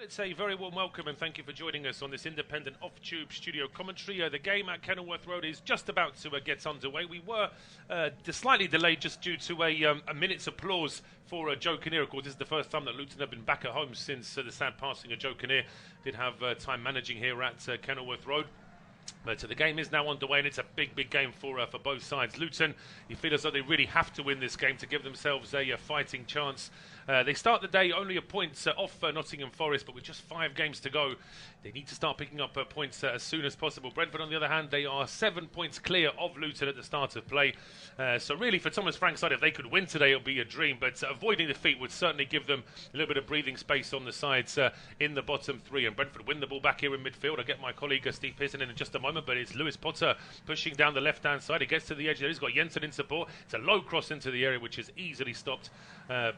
It's a very warm welcome and thank you for joining us on this independent off-tube studio commentary. The game at Kenilworth Road is just about to get underway. We were slightly delayed just due to a minute's applause for Joe Kinnear. Of course, this is the first time that Luton have been back at home since the sad passing of Joe Kinnear. Did have time managing here at Kenilworth Road. But the game is now underway and it's a big game for both sides. Luton, you feel as though they really have to win this game to give themselves a fighting chance. They start the day only a point off Nottingham Forest, but with just 5 games to go, they need to start picking up points as soon as possible. Brentford, on the other hand, they are 7 points clear of Luton at the start of play. So really, for Thomas Frank's side, if they could win today, it would be a dream. But avoiding defeat would certainly give them a little bit of breathing space on the sides in the bottom 3. And Brentford win the ball back here in midfield. I'll get my colleague Steve Pearson in just a moment, but it's Lewis Potter pushing down the left-hand side. He gets to the edge there. He's got Jensen in support. It's a low cross into the area, which is easily stopped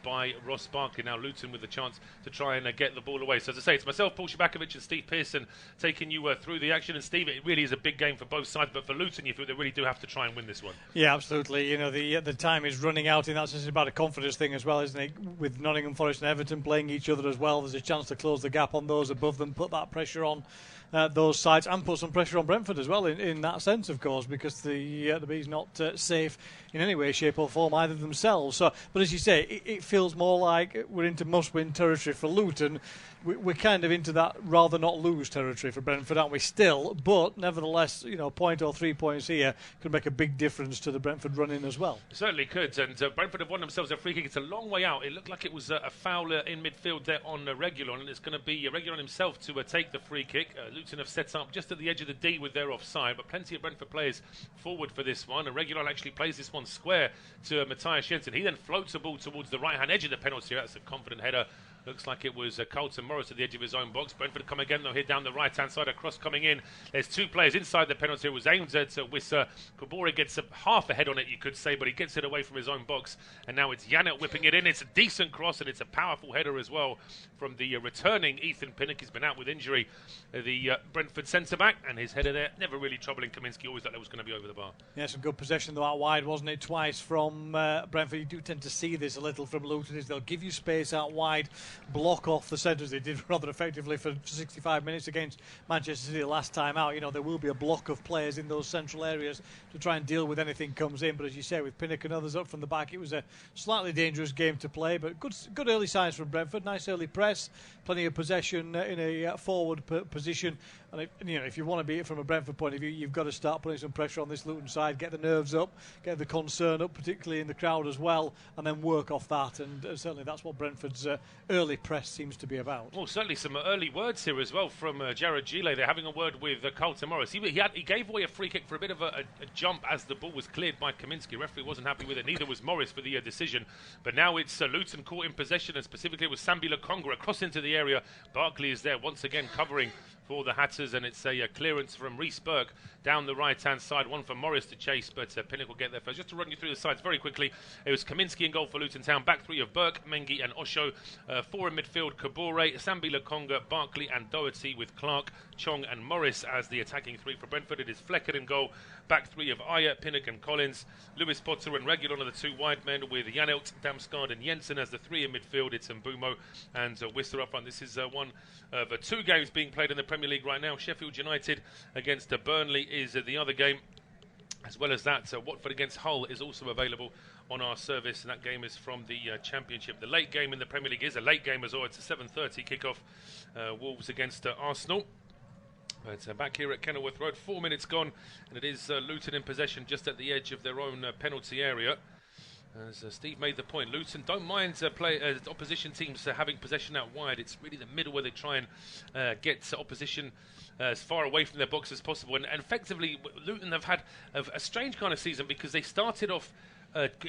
by Ross Barkley. Now Luton with the chance to try and get the ball away. So as I say, it's myself, Paul Szczerbakowicz, and Steve Pearson taking you through the action. And Steve, it really is a big game for both sides, but for Luton, you feel they really do have to try and win this one. Yeah, absolutely. You know, the time is running out in that sense. It's about a confidence thing as well, isn't it? With Nottingham Forest and Everton playing each other as well, there's a chance to close the gap on those above them, put that pressure on those sides, and put some pressure on Brentford as well in that sense, of course, because the Bees not safe in any way, shape or form either themselves. So, but as you say, it feels more like we're into must-win territory for Luton. We're kind of into that rather not lose territory for Brentford, aren't we, still? But nevertheless, you know, a point or 3 points here could make a big difference to the Brentford run-in as well. It certainly could, and Brentford have won themselves a free kick. It's a long way out. It looked like it was a foul in midfield there on Reguilon, and it's going to be Reguilon himself to take the free kick. Luton have set up just at the edge of the D with their offside, but plenty of Brentford players forward for this one, and Reguilon actually plays this one square to Matthias Jensen. He then floats the ball towards the right-hand edge of the penalty area. That's a confident header. Looks like it was Carlton Morris at the edge of his own box. Brentford come again, though, here down the right-hand side. A cross coming in. There's 2 players inside the penalty. It was aimed at Wissa. Kabore gets half a head on it, you could say, but he gets it away from his own box. And now it's Janet whipping it in. It's a decent cross, and it's a powerful header as well from the returning Ethan Pinnock. He's been out with injury, the Brentford centre-back, and his header there, never really troubling Kaminski. Always thought that was going to be over the bar. Yeah, some good possession though out wide, wasn't it? Twice from Brentford. You do tend to see this a little from Luton, is they'll give you space out wide, block off the centres. They did rather effectively for 65 minutes against Manchester City last time out. You know, there will be a block of players in those central areas to try and deal with anything comes in. But as you say, with Pinnock and others up from the back, it was a slightly dangerous game to play. But good early signs from Brentford. Nice early press, plenty of possession in a forward position. And if you want to beat it from a Brentford point of view, you've got to start putting some pressure on this Luton side, get the nerves up, get the concern up, particularly in the crowd as well, and then work off that. And certainly that's what Brentford's early press seems to be about. Well, certainly some early words here as well from Jared Gile. They're having a word with Carlton Morris. He gave away a free kick for a bit of a jump as the ball was cleared by Kaminski. Referee wasn't happy with it. Neither was Morris for the decision. But now it's Luton caught in possession, and specifically it was Sambi Lokonga across into the area. Barkley is there once again covering for the Hatters, and it's a clearance from Reece Burke down the right-hand side. One for Morris to chase, but Pinnock will get there first. Just to run you through the sides very quickly, it was Kaminski in goal for Luton Town. Back 3 of Burke, Mengi and Osho. 4 in midfield, Kabore, Sambi Lokonga, Barkley and Doherty, with Clark, Chong and Morris as the attacking 3 for Brentford. It is Flecker in goal. Back 3 of Ayer, Pinnock and Collins. Lewis Potter and Reguilon are the 2 wide men, with Janelt, Damsgaard and Jensen as the 3 in midfield. It's Mbeumo and Wissa up front. This is one of 2 games being played in the Premier League right now. Sheffield United against Burnley is the other game. As well as that, Watford against Hull is also available on our service, and that game is from the Championship. The late game in the Premier League is a late game as well. It's a 7:30 kickoff. Wolves against Arsenal. But back here at Kenilworth Road, 4 minutes gone, and it is Luton in possession just at the edge of their own penalty area. As Steve made the point, Luton don't mind opposition teams having possession out wide. It's really the middle where they try and get opposition as far away from their box as possible. And effectively, Luton have had a strange kind of season, because they started off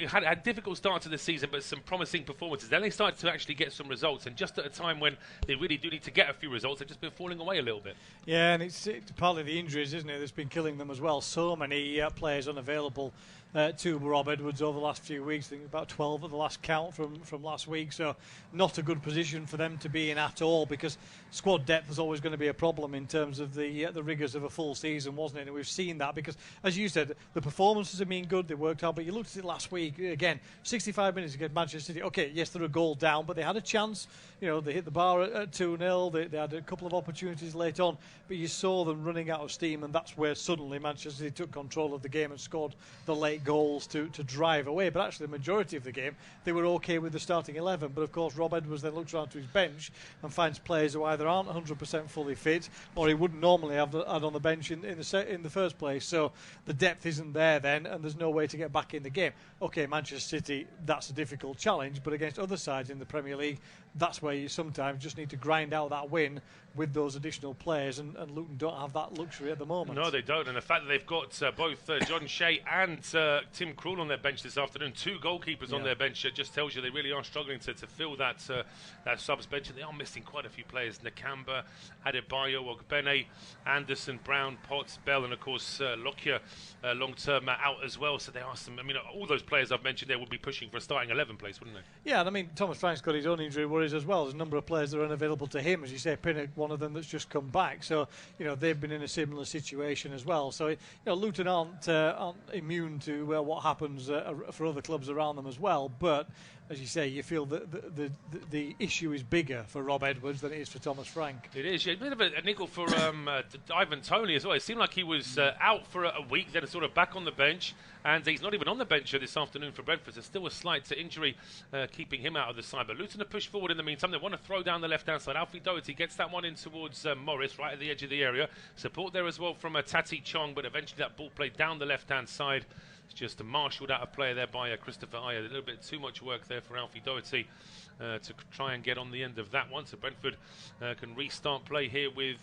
had a difficult start to the season, but some promising performances. Then they started to actually get some results, and just at a time when they really do need to get a few results, they've just been falling away a little bit. Yeah, and it's partly the injuries, isn't it, that's been killing them as well. So many players unavailable to Rob Edwards over the last few weeks. I think about 12 at the last count from last week. So not a good position for them to be in at all, because squad depth is always going to be a problem in terms of the rigours of a full season, wasn't it? And we've seen that because, as you said, the performances have been good. They worked hard, but you looked at it last week again. 65 minutes against Manchester City. Okay, yes, they're a goal down, but they had a chance. You know, they hit the bar at 2-0. They had a couple of opportunities late on, but you saw them running out of steam, and that's where suddenly Manchester City took control of the game and scored the late goals to drive away. But actually, the majority of the game, they were okay with the starting 11. But of course, Rob Edwards then looks around to his bench and finds players who either aren't 100% fully fit, or he wouldn't normally have had on the bench in the first place. So the depth isn't there then, and there's no way to get back in the game. Okay, Manchester City, that's a difficult challenge, but against other sides in the Premier League, that's where you sometimes just need to grind out that win with those additional players, and Luton don't have that luxury at the moment. No, they don't, and the fact that they've got both John Shea and Tim Krul on their bench this afternoon, 2 goalkeepers on their bench, just tells you they really are struggling to fill that subs bench, and they are missing quite a few players. Nakamba, Adebayo, Ogbene, Anderson, Brown, Potts, Bell, and of course Lockyer long-term out as well. So there are some, I mean, all those players I've mentioned there would be pushing for a starting 11 place, wouldn't they? Yeah, and I mean, Thomas Frank's got his own injury worries as well. There's a number of players that are unavailable to him, as you say, Pinnock, one of them that's just come back. So, you know, they've been in a similar situation as well. So, you know, Luton aren't immune to what happens for other clubs around them as well. But, as you say, you feel that the issue is bigger for Rob Edwards than it is for Thomas Frank. It is, yeah. A bit of a nickel for Ivan Toney as well. It seemed like he was out for a week, then sort of back on the bench, and he's not even on the bench this afternoon for Brentford. There's still a slight injury keeping him out of the side. But Luton have pushed forward in the meantime. They want to throw down the left-hand side. Alfie Doherty gets that one in towards Morris, right at the edge of the area. Support there as well from Tati Chong, but eventually that ball played down the left-hand side. It's just marshalled out of play there by Christopher Ayer. A little bit too much work there for Alfie Doherty to try and get on the end of that one. So Brentford can restart play here with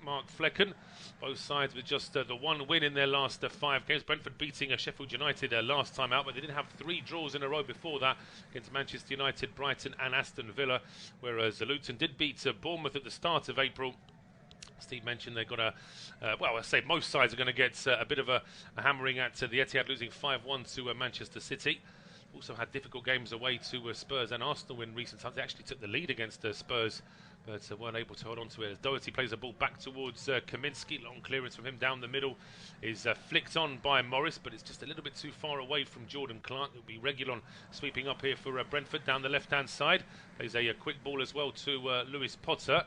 Mark Flecken. Both sides with just the one win in their last 5 games. Brentford beating Sheffield United last time out, but they did have 3 draws in a row before that against Manchester United, Brighton and Aston Villa, whereas Luton did beat Bournemouth at the start of April. Steve mentioned they've got well, I say most sides are going to get a bit of a hammering at the Etihad, losing 5-1 to Manchester City. Also had difficult games away to Spurs and Arsenal in recent times. They actually took the lead against Spurs, but weren't able to hold on to it. As Doherty plays the ball back towards Kaminski, long clearance from him down the middle is flicked on by Morris, but it's just a little bit too far away from Jordan Clark. It'll be Reguilon sweeping up here for Brentford down the left-hand side. Plays a quick ball as well to Lewis Potter.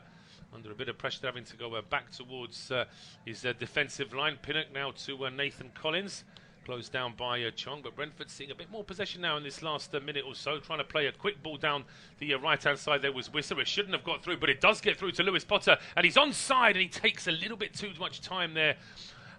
Under a bit of pressure, having to go back towards his defensive line. Pinnock now to Nathan Collins. Closed down by Chong, but Brentford seeing a bit more possession now in this last minute or so. Trying to play a quick ball down the right-hand side. There was Wissa. It shouldn't have got through, but it does get through to Lewis Potter. And he's onside, and he takes a little bit too much time there.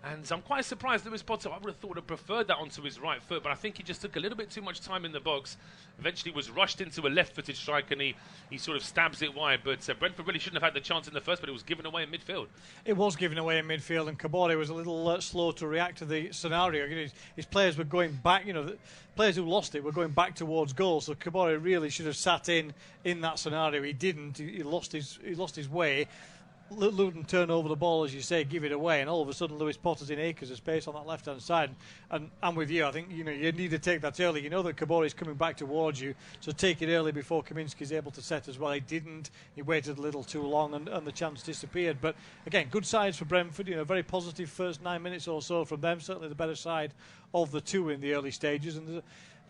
And I'm quite surprised Lewis Potter, I would have thought, preferred that onto his right foot, but I think he just took a little bit too much time in the box. Eventually was rushed into a left-footed strike, and he sort of stabs it wide. But Brentford really shouldn't have had the chance in the first, but it was given away in midfield. It was given away in midfield, and Kabore was a little slow to react to the scenario. You know, his players were going back, you know, the players who lost it were going back towards goal, so Kabore really should have sat in that scenario. He didn't. He lost his way. Luton turn over the ball, as you say, give it away, and all of a sudden Lewis Potter's in acres of space on that left-hand side. And I'm with you. I think, you know, you need to take that early. You know that Kabore is coming back towards you, so take it early before Kaminski's able to set as well. He didn't. He waited a little too long, and the chance disappeared. But again, good sides for Brentford. You know, very positive first 9 minutes or so from them. Certainly the better side of the two in the early stages, and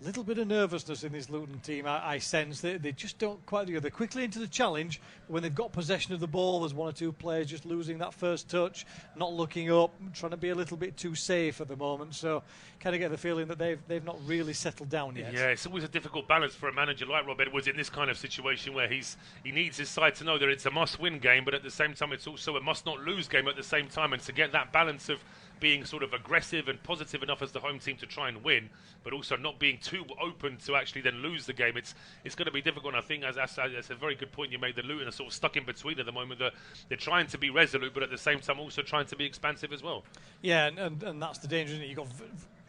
a little bit of nervousness in this Luton team. I sense they just don't quite. They're quickly into the challenge. When they've got possession of the ball, there's 1 or 2 players just losing that first touch, not looking up, trying to be a little bit too safe at the moment. So kind of get the feeling that they've not really settled down yet. Yeah, it's always a difficult balance for a manager like Rob Edwards in this kind of situation where he needs his side to know that it's a must-win game, but at the same time it's also a must-not-lose game at the same time, and to get that balance of being sort of aggressive and positive enough as the home team to try and win, but also not being too open to actually then lose the game. It's going to be difficult, and I think that's a very good point you made, that Luton are sort of stuck in between at the moment. They're trying to be resolute, but at the same time also trying to be expansive as well. Yeah, and that's the danger, isn't it? You've got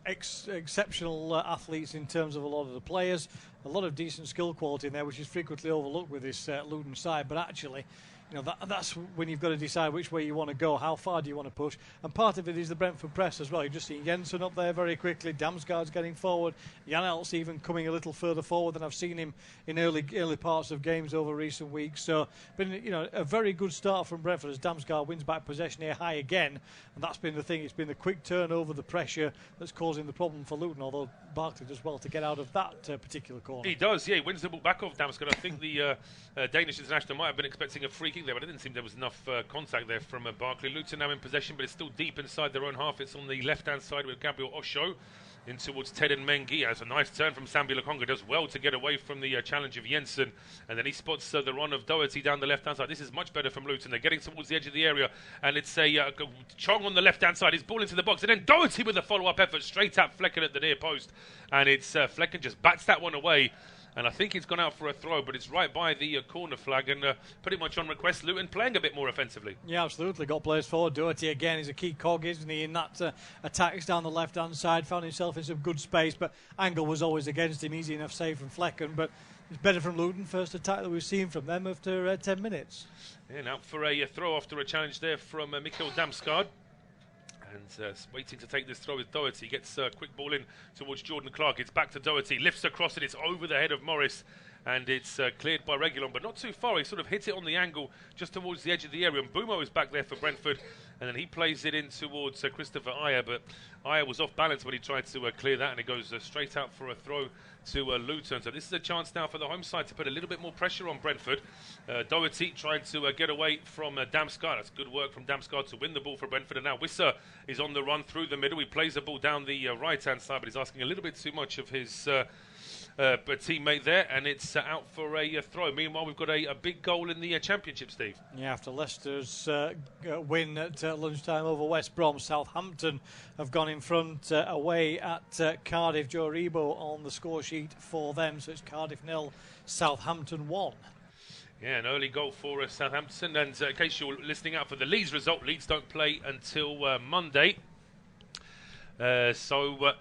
exceptional athletes in terms of a lot of the players, a lot of decent skill quality in there, which is frequently overlooked with this Luton side, but actually that's when you've got to decide which way you want to go, how far do you want to push, and part of it is the Brentford press as well. You've just seen Jensen up there very quickly, Damsgaard's getting forward, Janelt's even coming a little further forward than I've seen him in early parts of games over recent weeks. So, been a very good start from Brentford as Damsgaard wins back possession here high again, and that's been the thing. It's been the quick turnover, the pressure that's causing the problem for Luton. Although Barkley does well to get out of that particular corner. He does, yeah. He wins the ball back off Damsgaard. I think the Danish international might have been expecting a free kick there, but it didn't seem there was enough contact there from Barkley. Luton now in possession, but it's still deep inside their own half. It's on the left-hand side with Gabriel Osho in towards Ted and Mengi. It's a nice turn from Sambi Lokonga. Does well to get away from the challenge of Jensen, and then he spots the run of Doherty down the left-hand side. This is much better from Luton. They're getting towards the edge of the area, and it's a Chong on the left-hand side. His ball into the box, and then Doherty with a follow-up effort straight at Flecken at the near post, and it's Flecken just bats that one away. And I think he's gone out for a throw, but it's right by the corner flag, and pretty much on request, Luton playing a bit more offensively. Yeah, absolutely. Got players forward. Doherty again is a key cog, isn't he, in that attacks down the left-hand side. Found himself in some good space, but Angle was always against him. Easy enough save from Flecken, but it's better from Luton. First attack that we've seen from them after 10 minutes. Yeah, now for a throw after a challenge there from Mikkel Damsgaard. And waiting to take this throw is Doherty. Gets a quick ball in towards Jordan Clark. It's back to Doherty. Lifts across it. It's over the head of Morris. And it's cleared by Reguilon, but not too far. He sort of hit it on the angle just towards the edge of the area. And Mbeumo is back there for Brentford. And then he plays it in towards Christopher Ayer. But Ayer was off balance when he tried to clear that. And it goes straight out for a throw to Luton. So this is a chance now for the home side to put a little bit more pressure on Brentford. Doherty trying to get away from Damsgaard. That's good work from Damsgaard to win the ball for Brentford. And now Wissa is on the run through the middle. He plays the ball down the right-hand side, but he's asking a little bit too much of his teammate there, and it's out for a throw. Meanwhile, we've got a big goal in the Championship, Steve. Yeah, after Leicester's win at lunchtime over West Brom, Southampton have gone in front away at Cardiff. Joe Rebo on the score sheet for them, so it's Cardiff 0, Southampton 1. Yeah, an early goal for Southampton, and in case you're listening out for the Leeds result, Leeds don't play until Monday. So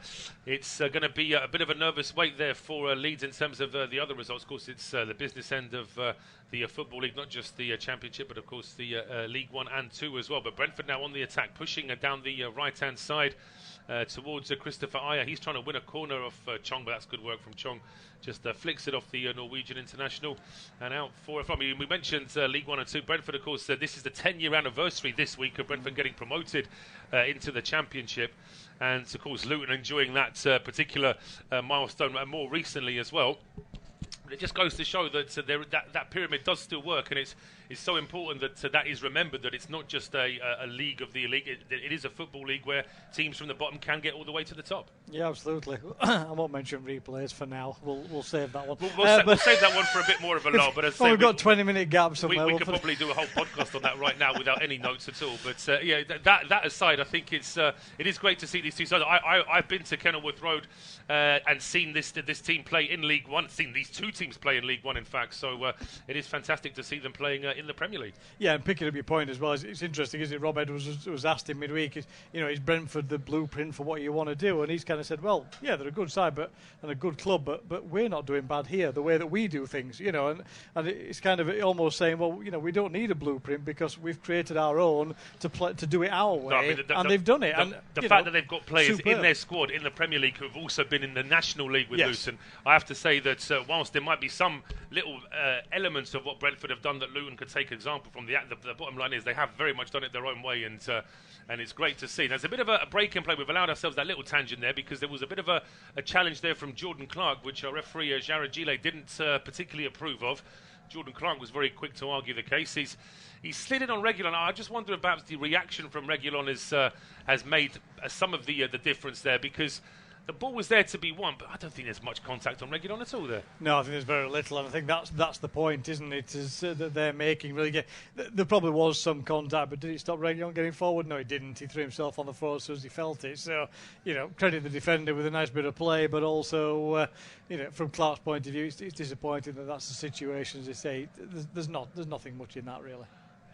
it's going to be a bit of a nervous wait there for Leeds in terms of the other results. Of course, it's the business end of the Football League, not just the Championship, but of course the League 1 and 2 as well. But Brentford now on the attack, pushing down the right-hand side towards Christopher Ayer. He's trying to win a corner off Chong, but that's good work from Chong. Just flicks it off the Norwegian international and out for a throw. We mentioned League 1 and 2. Brentford, of course, this is the 10-year anniversary this week of Brentford getting promoted into the Championship. And, of course, Luton enjoying that particular milestone more recently as well. It just goes to show that that pyramid does still work, and it's so important that that is remembered, that it's not just a league of the elite. It is a football league where teams from the bottom can get all the way to the top. Yeah, absolutely. I won't mention replays for now. We'll save that one. We'll save that one for a bit more of a lull. But as we've got 20-minute gaps somewhere. We could probably do a whole podcast on that right now without any notes at all. But yeah, that aside, I think it is great to see these two sides. I've been to Kenilworth Road and seen this team play in League 1. Seen these two teams play in League 1, in fact. So it is fantastic to see them playing in the Premier League. Yeah, and picking up your point as well, it's interesting, isn't it? Rob Edwards was asked in midweek, is Brentford the blueprint for what you want to do? And he's kind of said, well, yeah, they're a good side and a good club, but we're not doing bad here, the way that we do things, and it's kind of almost saying, well, we don't need a blueprint because we've created our own to do it our way, and they've done it. The fact that they've got players in their squad in the Premier League who've also been in the National League with Luton, I have to say that whilst there might be some little elements of what Brentford have done that Luton could take example from, the bottom line is they have very much done it their own way, and it's great to see. There's a bit of a break in play. We've allowed ourselves that little tangent there because there was a bit of a challenge there from Jordan Clark, which our referee Jared Gile didn't particularly approve of. Jordan Clark was very quick to argue the case. He's slid in on Reguilon. I just wonder if perhaps the reaction from Reguilon has made some of the difference there, because the ball was there to be won, but I don't think there's much contact on Reguilon at all there. No, I think there's very little, and I think that's the point, isn't it? Is that they're making really. There probably was some contact, but did it stop Reguilon getting forward? No, he didn't. He threw himself on the floor as soon as he felt it. So, credit the defender with a nice bit of play, but also, from Clark's point of view, it's disappointing that that's the situation. As they say, there's nothing much in that really.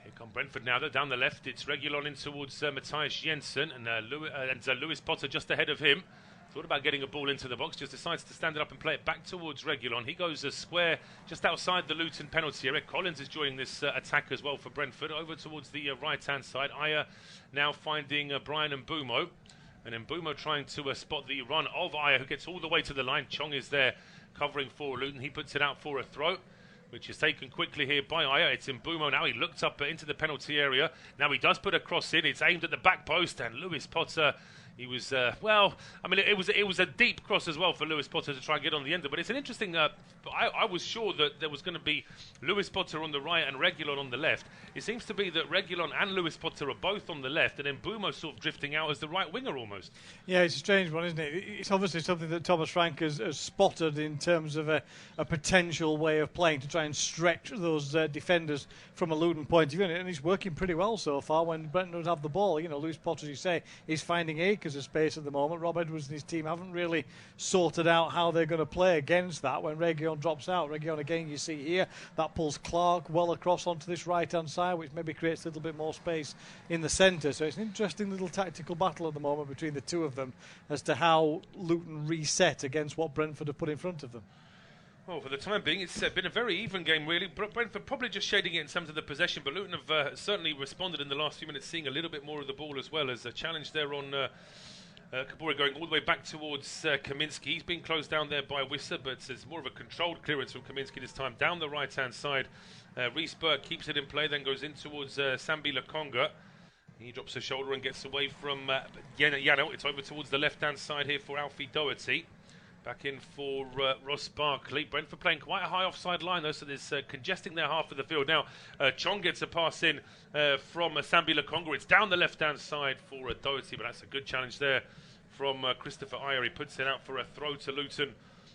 Here come Brentford now. They're down the left. It's Reguilon in towards Matthias Jensen, and Lewis Potter just ahead of him. Thought about getting a ball into the box, just decides to stand it up and play it back towards Reguilon. He goes a square just outside the Luton penalty area. Collins is joining this attack as well for Brentford. Over towards the right-hand side. Aya now finding Bryan Mbeumo. And Mbeumo trying to spot the run of Aya, who gets all the way to the line. Chong is there covering for Luton. He puts it out for a throw, which is taken quickly here by Aya. It's Mbeumo now. He looked up into the penalty area. Now he does put a cross in. It's aimed at the back post, and Lewis Potter... He was, it was a deep cross as well for Lewis Potter to try and get on the end of it. But it's an interesting, I was sure that there was going to be Lewis Potter on the right and Reguilon on the left. It seems to be that Reguilon and Lewis Potter are both on the left, and then Mbeumo sort of drifting out as the right winger almost. Yeah, it's a strange one, isn't it? It's obviously something that Thomas Frank has spotted in terms of a potential way of playing to try and stretch those defenders from a Luton point of view. And he's working pretty well so far when Brentford have the ball. You know, Lewis Potter, as you say, is finding acres of space at the moment. Rob Edwards and his team haven't really sorted out how they're going to play against that when Reguilon drops out. Reguilon, again, you see here, that pulls Clark well across onto this right-hand side, which maybe creates a little bit more space in the centre. So it's an interesting little tactical battle at the moment between the two of them as to how Luton reset against what Brentford have put in front of them. Well, for the time being, it's been a very even game, really. Brentford probably just shading it in terms of the possession, but Luton have certainly responded in the last few minutes, seeing a little bit more of the ball as well, as a challenge there on Kabore going all the way back towards Kaminski. He's been closed down there by Wissa, but it's more of a controlled clearance from Kaminski this time, down the right-hand side. Reece Burke keeps it in play, then goes in towards Sambi Lokonga. He drops a shoulder and gets away from Yano. It's over towards the left-hand side here for Alfie Doherty. Back in for Ross Barkley. Brentford playing quite a high offside line though, so there's congesting their half of the field. Now, Chong gets a pass in from Sambi Lokonga. It's down the left-hand side for Doherty, but that's a good challenge there from Christopher Ayer. He puts it out for a throw to Luton.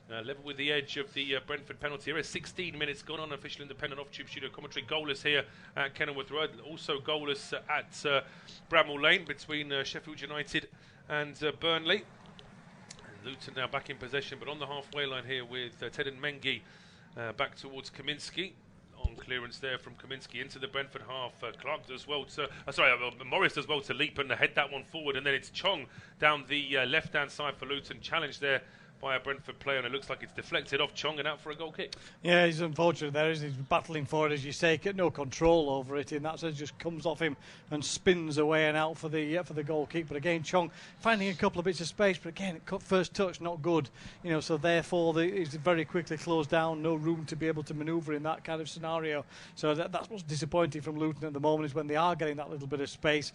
Level with the edge of the Brentford penalty area. 16 minutes gone on. Official independent off-tube studio commentary. Goalless here at Kenilworth Road. Also goalless at Bramall Lane between Sheffield United and Burnley. Luton now back in possession, but on the halfway line here with Teden Mengi back towards Kaminski. On clearance there from Kaminski into the Brentford half. Clark does well to... Morris does well to leap and head that one forward. And then it's Chong down the left-hand side for Luton. Challenge there by a Brentford player, and it looks like it's deflected off Chong and out for a goal kick. Yeah, he's unfortunate there, isn't he? He's battling for it, as you say, get no control over it in that sense, just comes off him and spins away and out for the goal kick. But again, Chong finding a couple of bits of space, but again, first touch not good, you know, so therefore he's very quickly closed down, no room to be able to manoeuvre in that kind of scenario. So that's what's disappointing from Luton at the moment, is when they are getting that little bit of space.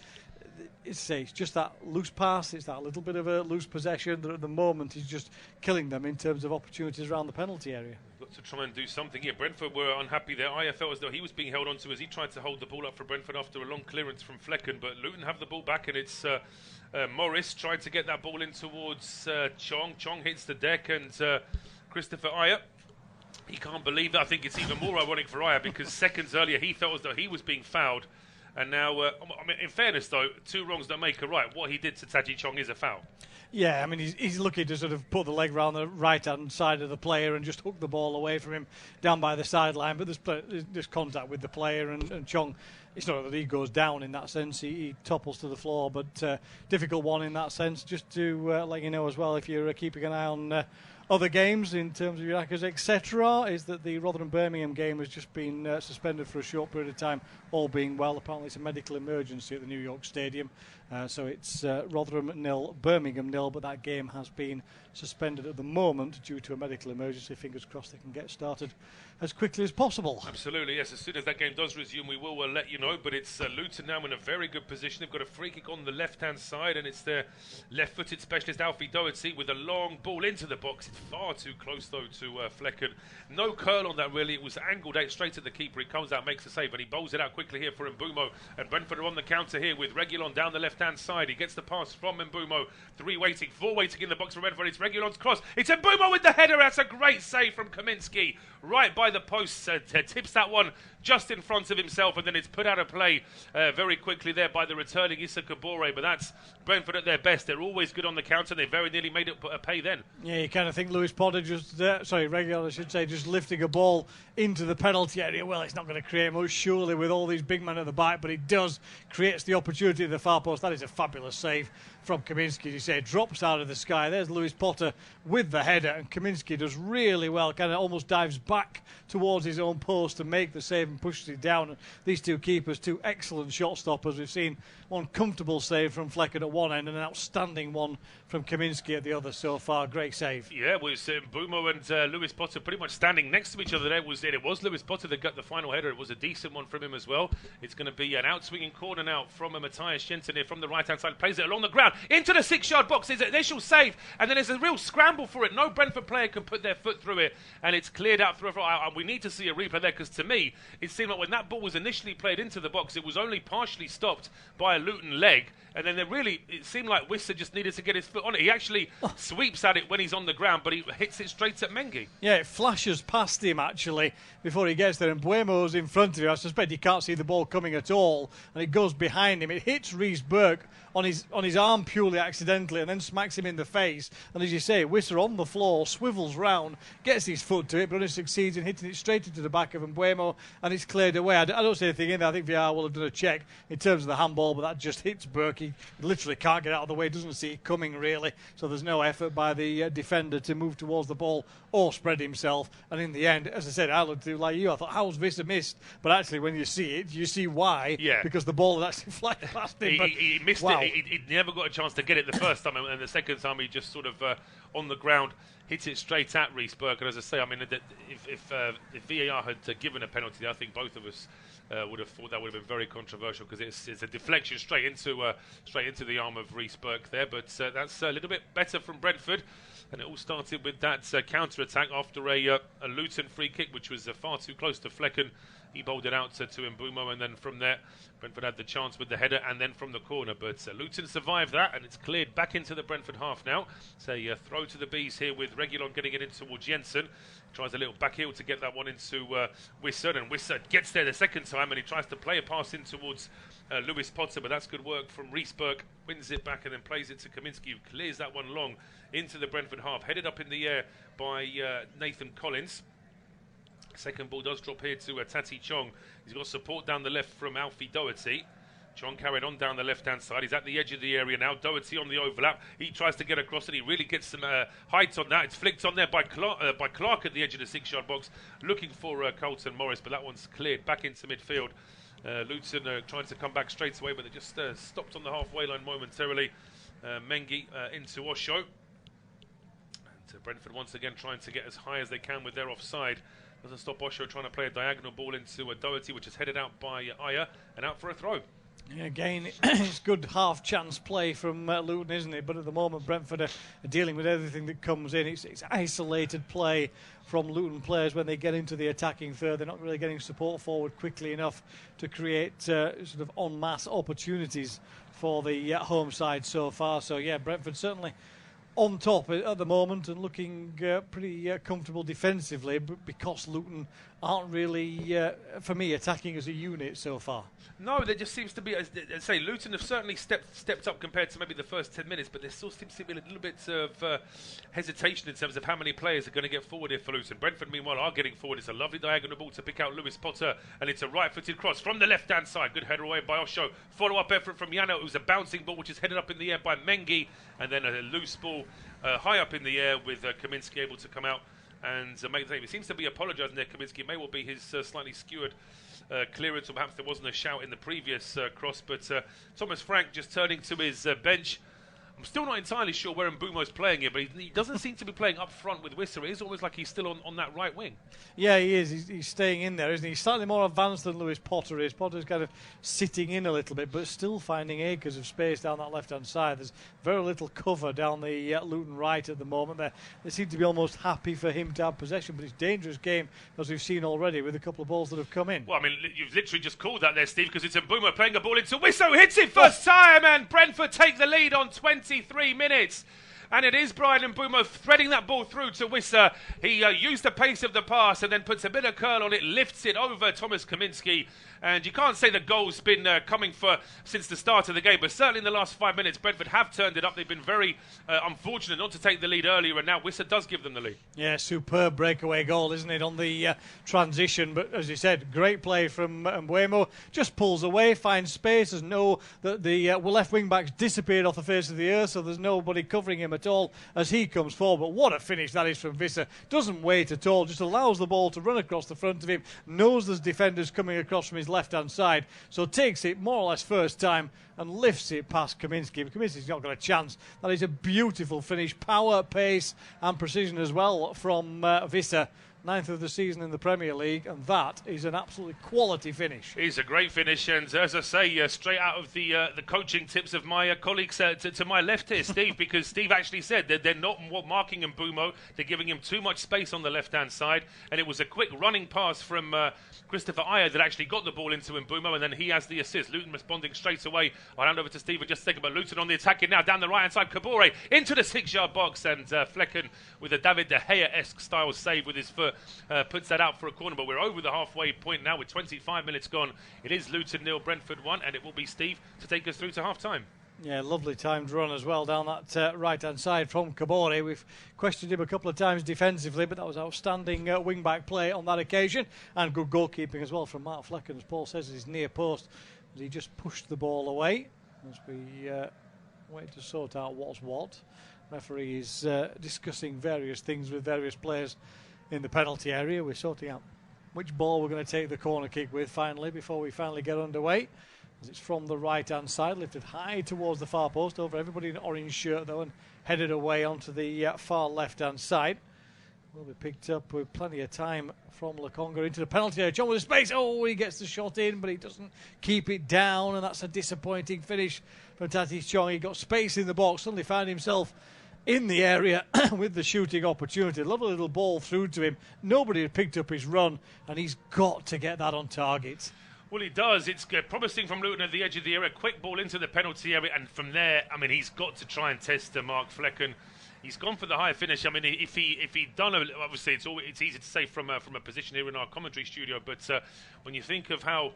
It's just that loose pass, it's that little bit of a loose possession that at the moment is just killing them in terms of opportunities around the penalty area. Got to try and do something here. Brentford were unhappy there. I felt as though he was being held onto as he tried to hold the ball up for Brentford after a long clearance from Flecken, but Luton have the ball back, and it's Morris trying to get that ball in towards Chong. Chong hits the deck, and Christopher Ayer, he can't believe that. I think it's even more ironic for Ayer because seconds earlier he felt as though he was being fouled. And now, in fairness though, two wrongs don't make a right. What he did to Taji Chong is a foul. Yeah, I mean, he's looking to sort of put the leg round the right-hand side of the player and just hook the ball away from him down by the sideline. But there's contact with the player, and Chong, it's not that he goes down in that sense. He topples to the floor, but difficult one in that sense. Just to let you know as well, if you're keeping an eye on other games in terms of United, etc., is that the Rotherham-Birmingham game has just been suspended for a short period of time, all being well. Apparently it's a medical emergency at the New York Stadium. So it's Rotherham 0, Birmingham 0, but that game has been suspended at the moment due to a medical emergency. Fingers crossed they can get started as quickly as possible. Absolutely, yes. As soon as that game does resume, we will let you know. But it's Luton now in a very good position. They've got a free kick on the left-hand side, and it's their left-footed specialist, Alfie Doherty, with a long ball into the box. It's far too close, though, to Flecken. No curl on that, really. It was angled out straight at the keeper. He comes out, makes a save, and he bowls it out quickly here for Mbeumo. And Brentford are on the counter here with Reguilon down the left-hand side. He gets the pass from Mbeumo. 3 waiting, 4 waiting in the box for Brentford. It's Reguilon's cross. It's Mbeumo with the header. That's a great save from Kaminski. Right by the post. Tips that one just in front of himself, and then it's put out of play very quickly there by the returning Issa Kabore. But that's Brentford at their best. They're always good on the counter. They very nearly made it pay then. Yeah, you kind of think Lewis Potter Reguilon, I should say, just lifting a ball into the penalty area. Well, it's not going to create much, surely, with all these big men at the back, but it does, creates the opportunity at the far post. That is a fabulous save from Kaminski, as you say. It drops out of the sky. There's Lewis Potter with the header, and Kaminski does really well, kind of almost dives back towards his own post to make the save and pushes it down. And these two keepers, two excellent shot stoppers. We've seen one comfortable save from Flecken at one end and an outstanding one from Kaminski at the other so far. Great save. Yeah, it was Mbeumo and Lewis Potter pretty much standing next to each other there. It was Lewis Potter that got the final header. It was a decent one from him as well. It's going to be an out-swinging corner now from Matthias Jensen here from the right-hand side. Plays it along the ground into the 6-yard box. There's an initial save, and then there's a real scramble for it. No Brentford player can put their foot through it, and it's cleared out through. We need to see a replay there, because to me, it seemed like when that ball was initially played into the box, it was only partially stopped by a Luton leg, and then it seemed like Wissa just needed to get his foot on it. He actually sweeps at it when he's on the ground, but he hits it straight at Mengi. Yeah, it flashes past him actually before he gets there, and Mbeumo's in front of him. I suspect he can't see the ball coming at all, and it goes behind him. It hits Rhys Burke on his arm purely accidentally, and then smacks him in the face. And as you say, Wissa on the floor, swivels round, gets his foot to it, but only succeeds in hitting it straight into the back of Mbeumo, and it's cleared away. I don't see anything in there. I think VAR will have done a check in terms of the handball, but that just hits Burke. He literally can't get out of the way, doesn't see it coming really, so there's no effort by the defender to move towards the ball or spread himself. And in the end, as I said, I looked at it like you. I thought, how's Wissa missed? But actually, when you see it, you see why. Yeah. Because the ball had actually flashed past him. He missed it. He never got a chance to get it the first time, and the second time he just sort of on the ground hits it straight at Rhys Burke. And as I say, I mean, if VAR had given a penalty, I think both of us would have thought that would have been very controversial, because it's a deflection straight into the arm of Rhys Burke there. But that's a little bit better from Brentford, and it all started with that counter attack after a Luton free kick, which was far too close to Flecken. He bowled it out to Mbeumo, and then from there, Brentford had the chance with the header and then from the corner. But Luton survived that, and it's cleared back into the Brentford half now. It's a throw to the bees here with Reguilon getting it in towards Jensen. Tries a little back heel to get that one into Wissa, and Wissa gets there the second time, and he tries to play a pass in towards Lewis Potter, but that's good work from Rhys Burke. Wins it back and then plays it to Kaminski, who clears that one long into the Brentford half. Headed up in the air by Nathan Collins. Second ball does drop here to Tati Chong. He's got support down the left from Alfie Doherty. Chong carried on down the left-hand side. He's at the edge of the area now. Doherty on the overlap. He tries to get across, and he really gets some height on that. It's flicked on there by Clark at the edge of the 6-yard box, looking for Carlton Morris, but that one's cleared back into midfield. Luton trying to come back straight away, but they just stopped on the halfway line momentarily. Mengi into Osho. And Brentford once again trying to get as high as they can with their offside. Doesn't stop Osho trying to play a diagonal ball into Doherty, which is headed out by Aya and out for a throw. Yeah, again, it's good half-chance play from Luton, isn't it? But at the moment, Brentford are dealing with everything that comes in. It's isolated play from Luton players when they get into the attacking third. They're not really getting support forward quickly enough to create sort of en masse opportunities for the home side so far. So, yeah, Brentford certainly on top at the moment and looking pretty comfortable defensively, but because Luton aren't really, for me, attacking as a unit so far. No, there just seems to be, as I say, Luton have certainly stepped up compared to maybe the first 10 minutes, but there still seems to be a little bit of hesitation in terms of how many players are going to get forward here for Luton. Brentford, meanwhile, are getting forward. It's a lovely diagonal ball to pick out Lewis Potter, and it's a right-footed cross from the left-hand side. Good header away by Osho. Follow-up effort from Yano. It was a bouncing ball, which is headed up in the air by Mengi, and then a loose ball high up in the air with Kaminski able to come out and make the save. He seems to be apologising there, Kaminski. It may well be his slightly skewered clearance, or perhaps there wasn't a shout in the previous cross. But Thomas Frank just turning to his bench. I'm still not entirely sure where Mbeumo's playing here, but he doesn't seem to be playing up front with Wissa. It is almost like he's still on that right wing. Yeah, he is. He's staying in there, isn't he? He's slightly more advanced than Lewis Potter is. Potter's kind of sitting in a little bit, but still finding acres of space down that left-hand side. There's very little cover down the Luton right at the moment. They seem to be almost happy for him to have possession, but it's a dangerous game, as we've seen already, with a couple of balls that have come in. Well, I mean, you've literally just called that there, Steve, because it's Mbeumo playing a ball into Wissa, who hits it first time, and Brentford take the lead on 23 minutes. And it is Bryan Mbeumo threading that ball through to Wissa. He used the pace of the pass and then puts a bit of curl on it, lifts it over Thomas Kaminski. And you can't say the goal's been coming for since the start of the game, but certainly in the last 5 minutes, Brentford have turned it up. They've been very unfortunate not to take the lead earlier, and now Wissa does give them the lead. Yeah, superb breakaway goal, isn't it, on the transition? But as you said, great play from Mbeumo. Just pulls away, finds space. There's the left wing back's disappeared off the face of the earth, so there's nobody covering him at all as he comes forward. But what a finish that is from Wissa. Doesn't wait at all, just allows the ball to run across the front of him, knows there's defenders coming across from his left-hand side, so takes it more or less first time and lifts it past Kaminski. Kaminski's not got a chance. That is a beautiful finish. Power, pace and precision as well from Wissa. 9th of the season in the Premier League, and that is an absolutely quality finish. It's a great finish, and as I say, straight out of the coaching tips of my colleagues to my left here, Steve, because Steve actually said that they're not marking Mbeumo, they're giving him too much space on the left-hand side, and it was a quick running pass from Christopher Ayer that actually got the ball into Mbeumo, and then he has the assist. Luton responding straight away. I'll hand over to Steve in just a second, but Luton on the attack now, down the right-hand side, Kabore into the 6-yard box, and Flecken with a David De Gea-esque style save with his foot puts that out for a corner, but we're over the halfway point now with 25 minutes gone. It is Luton 0, Brentford 1, and it will be Steve to take us through to half-time. Yeah, lovely timed run as well down that right-hand side from Kabore. We've questioned him a couple of times defensively, but that was outstanding wing-back play on that occasion, and good goalkeeping as well from Mark Flecken, as Paul says, his near post. He just pushed the ball away as we wait to sort out what's what. Referee is discussing various things with various players in the penalty area. We're sorting out which ball we're going to take the corner kick with finally before we finally get underway. As it's from the right-hand side, lifted high towards the far post, over everybody in an orange shirt though, and headed away onto the far left-hand side. Will be picked up with plenty of time from Lokonga into the penalty area. John with the space. Oh, he gets the shot in, but he doesn't keep it down, and that's a disappointing finish from Tatis Chong. He got space in the box, suddenly found himself in the area with the shooting opportunity. Lovely little ball through to him. Nobody had picked up his run, and he's got to get that on target. Well, he does. It's promising from Luton at the edge of the area. Quick ball into the penalty area, and from there, I mean, he's got to try and test Mark Flecken. He's gone for the high finish. I mean, if he'd done, obviously, it's easy to say from a position here in our commentary studio, but when you think of how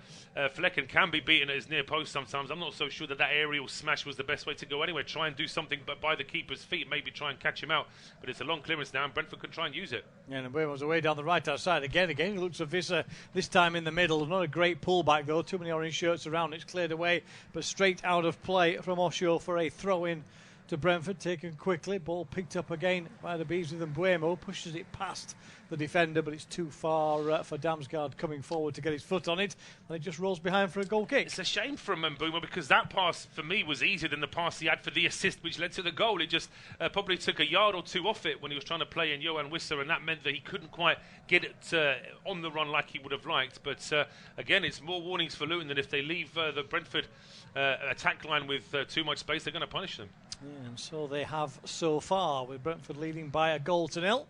Flecken can be beaten at his near post sometimes, I'm not so sure that aerial smash was the best way to go anyway. Try and do something but by the keeper's feet, maybe try and catch him out. But it's a long clearance now, and Brentford can try and use it. Yeah, and Mbeumo's away down the right-hand side again. He looks at Wissa this time in the middle. Not a great pullback, though. Too many orange shirts around. It's cleared away, but straight out of play from Osho for a throw-in to Brentford, taken quickly. Ball picked up again by the Bees with Mbeumo. Pushes it past the defender, but it's too far for Damsgaard coming forward to get his foot on it, and it just rolls behind for a goal kick. It's a shame from Mbeumo, because that pass for me was easier than the pass he had for the assist which led to the goal. It just probably took a yard or two off it when he was trying to play in Yoan Wissa, and that meant that he couldn't quite get it on the run like he would have liked. But again, it's more warnings for Luton that if they leave the Brentford attack line with too much space, they're going to punish them. Yeah, and so they have so far, with Brentford leading by 1-0.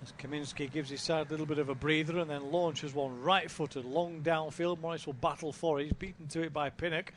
As Kaminski gives his side a little bit of a breather and then launches one right-footed, long downfield. Morris will battle for it. He's beaten to it by Pinnock,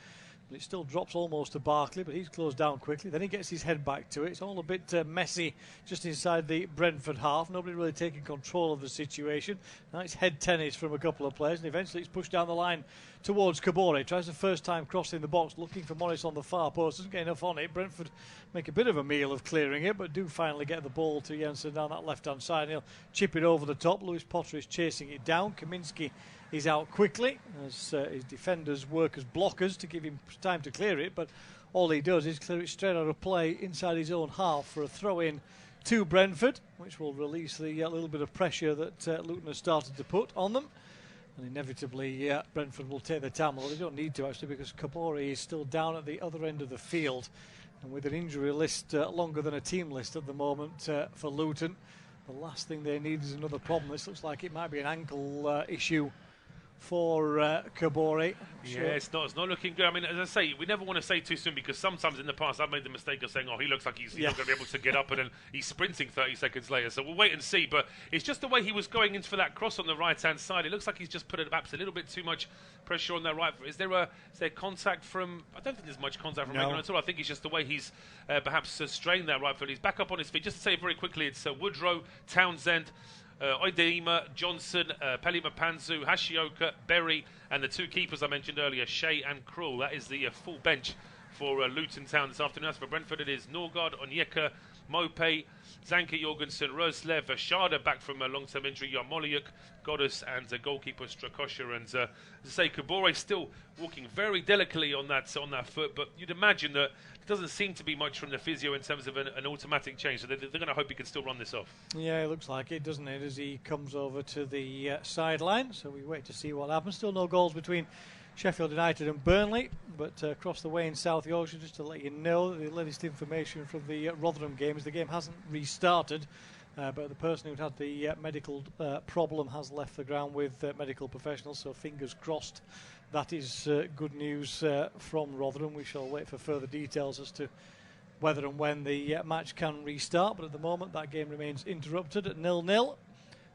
but it still drops almost to Barkley, but he's closed down quickly. Then he gets his head back to it. It's all a bit messy just inside the Brentford half. Nobody really taking control of the situation. Now it's head tennis from a couple of players, and eventually it's pushed down the line towards Kabore. Tries the first time crossing the box, looking for Morris on the far post. Doesn't get enough on it. Brentford make a bit of a meal of clearing it, but do finally get the ball to Jensen down that left-hand side. And he'll chip it over the top. Lewis Potter is chasing it down. Kaminski is out quickly as his defenders work as blockers to give him time to clear it, but all he does is clear it straight out of play inside his own half for a throw-in to Brentford, which will release the little bit of pressure that Luton has started to put on them. And inevitably, Brentford will take the time. Well, they don't need to, actually, because Kabore is still down at the other end of the field. And with an injury list longer than a team list at the moment for Luton, the last thing they need is another problem. This looks like it might be an ankle issue for Kabore. Yeah, it's not looking good. I mean, as I say, we never want to say too soon, because sometimes in the past I've made the mistake of saying, oh, he looks like he's not going to be able to get up, and then he's sprinting 30 seconds later. So we'll wait and see. But it's just the way he was going in for that cross on the right-hand side. It looks like he's just put perhaps a little bit too much pressure on that right foot. Is there contact from... I don't think there's much contact from Regan at all. I think it's just the way he's perhaps strained that right foot. He's back up on his feet. Just to say very quickly, it's Woodrow, Townsend, Oideima, Johnson, Pelima Panzu, Hashioka, Berry, and the two keepers I mentioned earlier, Shea and Krul. That is the full bench for Luton Town this afternoon. As for Brentford, it is Norgard, Onyeka, Mope, Zanka Jorgensen, Roslev, Sharda back from a long-term injury, Yarmoliuk, Goddess, and goalkeeper Strakosha. And as I say, Kabore still walking very delicately on that foot, but you'd imagine that it doesn't seem to be much from the physio in terms of an automatic change, so they're going to hope he can still run this off. Yeah, it looks like it, doesn't it, as he comes over to the sideline. So we wait to see what happens. Still no goals between Sheffield United and Burnley, but across the way in South Yorkshire, just to let you know, the latest information from the Rotherham game is the game hasn't restarted, but the person who had the medical problem has left the ground with medical professionals, so fingers crossed that is good news from Rotherham. We shall wait for further details as to whether and when the match can restart, but at the moment that game remains interrupted at 0-0.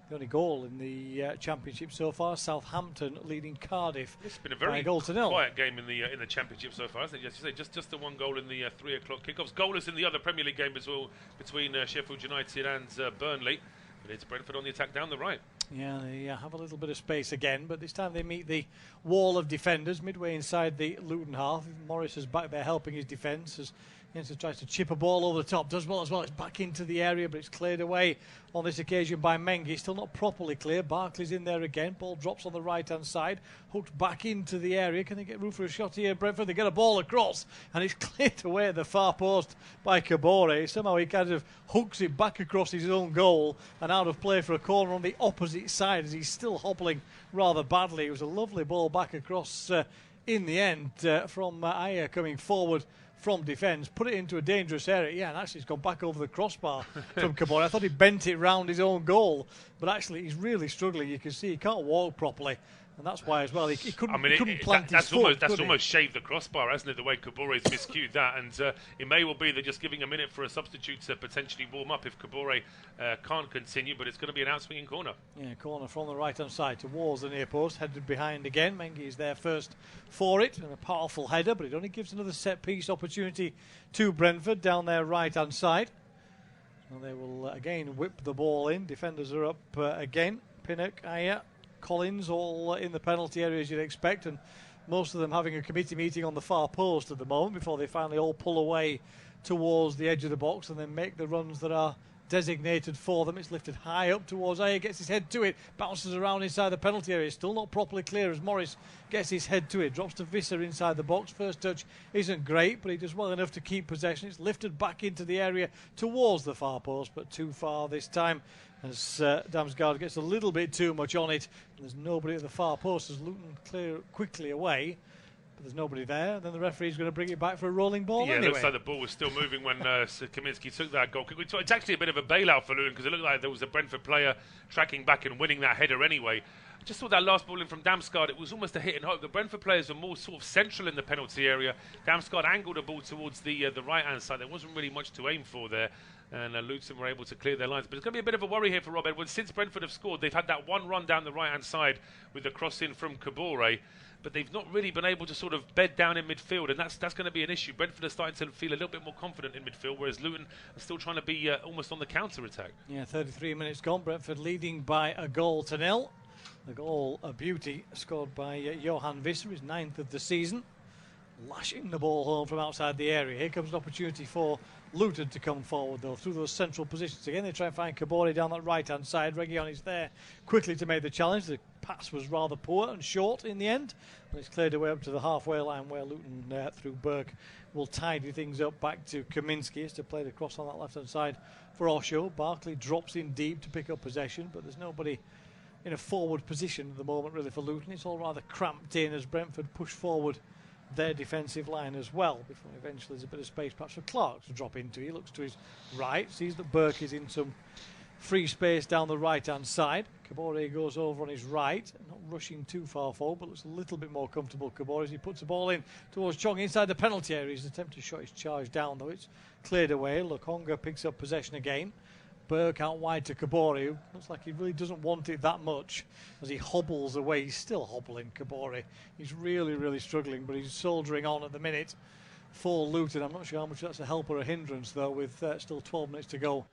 The only goal in the Championship so far, Southampton leading Cardiff. It's been a very quiet game in the Championship so far, hasn't it? As you say, just the one goal in the 3 o'clock kickoffs. Goalless in the other Premier League game as well, between Sheffield United and Burnley. But it's Brentford on the attack down the right. Yeah, they have a little bit of space again, but this time they meet the wall of defenders midway inside the Luton half. Morris is back there helping his defence as Jensen tries to chip a ball over the top, does well as well. It's back into the area, but it's cleared away on this occasion by Mengi. Still not properly clear. Barkley's in there again. Ball drops on the right-hand side, hooked back into the area. Can they get room for a shot here, Brentford? They get a ball across, and it's cleared away at the far post by Kabore. Somehow he kind of hooks it back across his own goal and out of play for a corner on the opposite side as he's still hobbling rather badly. It was a lovely ball back across in the end from Aya coming forward from defence, put it into a dangerous area. Yeah, and actually it's gone back over the crossbar from Kabore. I thought he bent it round his own goal, but actually he's really struggling. You can see he can't walk properly, and that's why as well he couldn't plant his foot. That's almost shaved the crossbar, hasn't it, the way Kabore's miscued that, and it may well be they're just giving a minute for a substitute to potentially warm up if Kabore can't continue, but it's going to be an outswinging corner. Yeah, corner from the right hand side towards the near post, headed behind again. Mengi is there first for it, and a powerful header, but it only gives another set piece opportunity to Brentford down their right hand side. And they will again whip the ball in. Defenders are up again. Pinnock, Aya, Collins, all in the penalty area as you'd expect, and most of them having a committee meeting on the far post at the moment before they finally all pull away towards the edge of the box and then make the runs that are designated for them. It's lifted high up towards Aya, gets his head to it, bounces around inside the penalty area, still not properly clear as Morris gets his head to it, drops to Wissa inside the box. First touch isn't great, but he does well enough to keep possession. It's lifted back into the area towards the far post, but too far this time as Damsgaard gets a little bit too much on it. There's nobody at the far post as Luton clear quickly away, but there's nobody there. Then the referee's going to bring it back for a rolling ball. Yeah, anyway. It looks like the ball was still moving when Kaminski took that goal. It's actually a bit of a bailout for Luton because it looked like there was a Brentford player tracking back and winning that header anyway. I just saw that last ball in from Damsgaard. It was almost a hit and hope. The Brentford players were more sort of central in the penalty area. Damsgaard angled a ball towards the right-hand side. There wasn't really much to aim for there. And Luton were able to clear their lines. But it's going to be a bit of a worry here for Rob Edwards. Since Brentford have scored, they've had that one run down the right-hand side with the cross in from Kabore. But they've not really been able to sort of bed down in midfield, and that's going to be an issue. Brentford are starting to feel a little bit more confident in midfield, whereas Luton are still trying to be almost on the counter-attack. Yeah, 33 minutes gone. Brentford leading by a goal to nil. The goal, a beauty, scored by Yoan Wissa, his 9th of the season. Lashing the ball home from outside the area. Here comes an opportunity for Luton to come forward, though, through those central positions. Again, they try and find Kabore down that right-hand side. Reguilon is there quickly to make the challenge. The pass was rather poor and short in the end. And it's cleared away up to the halfway line where Luton, through Burke, will tidy things up back to Kaminski. Has to play the cross on that left-hand side for Osho. Barkley drops in deep to pick up possession, but there's nobody in a forward position at the moment, really, for Luton. It's all rather cramped in as Brentford push forward their defensive line as well, before eventually there's a bit of space perhaps for Clark to drop into. He looks to his right, sees that Burke is in some free space down the right-hand side. Kabore goes over on his right, not rushing too far forward, but looks a little bit more comfortable, Kabore, as he puts the ball in towards Chong inside the penalty area. He's attempted to shot his charge down, though it's cleared away. Lokonga picks up possession again. Burke out wide to Kabore, who looks like he really doesn't want it that much as he hobbles away. He's still hobbling, Kabore. He's really struggling, but he's soldiering on at the minute for Luton. I'm not sure how much that's a help or a hindrance, though, with still 12 minutes to go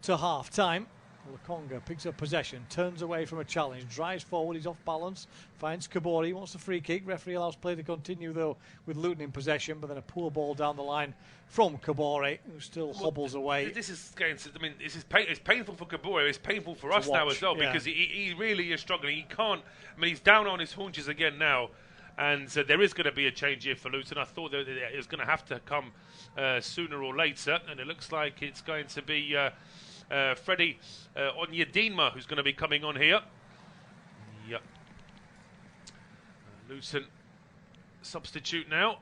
to half-time. Lokonga picks up possession, turns away from a challenge, drives forward, he's off balance, finds Kabore, he wants a free kick. Referee allows play to continue, though, with Luton in possession, but then a poor ball down the line from Kabore, who still hobbles away. This is going to, I mean, it's painful for Kabore, it's painful for us now as well, because he really is struggling. He can't, I mean, he's down on his haunches again now, and there is going to be a change here for Luton. I thought that it was going to have to come sooner or later, and it looks like it's going to be Freddie Onyedinma who's going to be coming on here. Yep. Luton substitute now,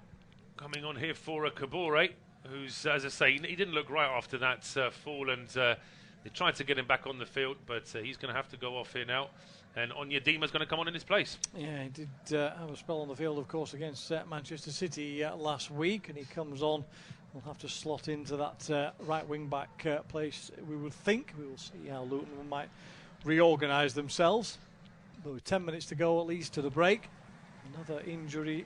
coming on here for Kabore, who's, as I say, he didn't look right after that fall, and they tried to get him back on the field, but he's going to have to go off here now, and Onyedinma's going to come on in his place. Yeah, he did have a spell on the field, of course, against Manchester City last week, and he comes on. We'll have to slot into that right wing-back place, we would think. We will see how Luton might reorganise themselves. But with 10 minutes to go at least to the break. Another injury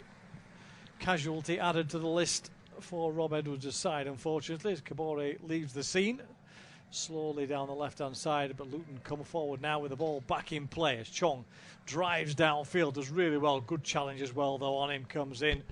casualty added to the list for Rob Edwards' side, unfortunately, as Kabore leaves the scene. Slowly down the left-hand side, but Luton come forward now with the ball back in play as Chong drives downfield, does really well. Good challenge as well, though, on him, comes in.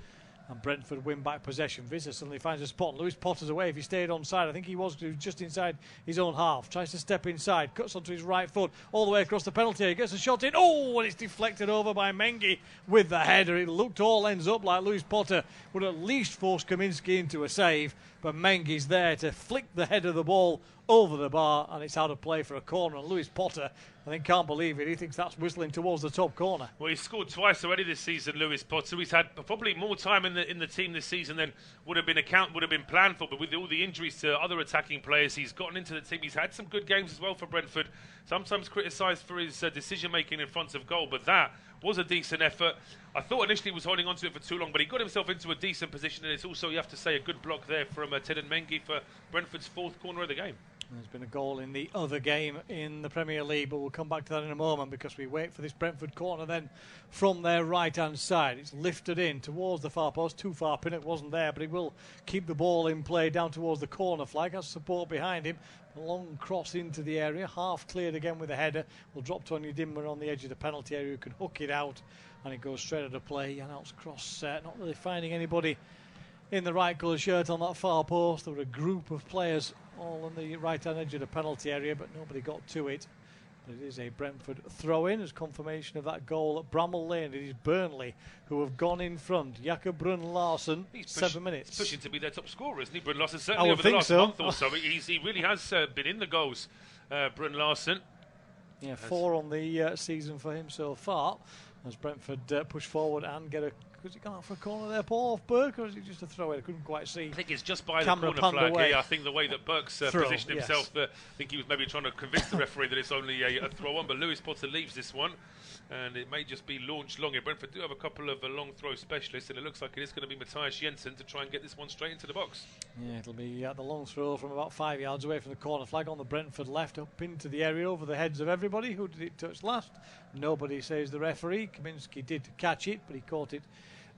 And Brentford win back possession. Wissa suddenly finds a spot. Lewis Potter's away if he stayed onside. I think he was just inside his own half. Tries to step inside. Cuts onto his right foot. All the way across the penalty area. Gets a shot in. Oh, and it's deflected over by Mengi with the header. It looked all ends up like Lewis Potter would at least force Kaminski into a save. But Mengi's there to flick the head of the ball over the bar, and it's out of play for a corner. And Lewis Potter, I think, can't believe it. He thinks that's whistling towards the top corner. Well, he's scored twice already this season, Lewis Potter. He's had probably more time in the team this season than would have been planned for. But with all the injuries to other attacking players, he's gotten into the team. He's had some good games as well for Brentford. Sometimes criticised for his decision making in front of goal, but that was a decent effort. I thought initially he was holding on to it for too long, but he got himself into a decent position, and it's also, you have to say, a good block there from Teden Mengi for Brentford's fourth corner of the game. There's been a goal in the other game in the Premier League, but we'll come back to that in a moment because we wait for this Brentford corner then from their right-hand side. It's lifted in towards the far post. Too far, Pinnock wasn't there, but he will keep the ball in play down towards the corner flag. Has support behind him. A long cross into the area, half cleared again with a header. Will drop to Onyedinma on the edge of the penalty area who can hook it out, and it goes straight out of play. Janelt's cross, not really finding anybody in the right colour shirt on that far post. There were a group of players all on the right-hand edge of the penalty area, but nobody got to it. But it is a Brentford throw-in as confirmation of that goal at Bramall Lane. It is Burnley who have gone in front. Jakob Brun Larsen, 7 minutes. He's pushing to be their top scorer, isn't he, Brun Larsen? Certainly over the last month or so. He really has been in the goals, Brun Larsen. Yeah, 4 on the season for him so far. As Brentford push forward and get a... Was it gone out for a corner there, Paul, off Burke, or is it just a throw-in? I couldn't quite see. I think it's just by the corner flag here. I think the way that Burke's positioned himself, I think he was maybe trying to convince the referee that it's only a throw-on, but Lewis Potter leaves this one, and it may just be launched long here. Brentford do have a couple of long throw specialists, and it looks like it is going to be Matthias Jensen to try and get this one straight into the box. Yeah, it'll be the long throw from about 5 yards away from the corner flag on the Brentford left, up into the area over the heads of everybody. Who did it touch last? Nobody, says the referee. Kaminski did catch it, but he caught it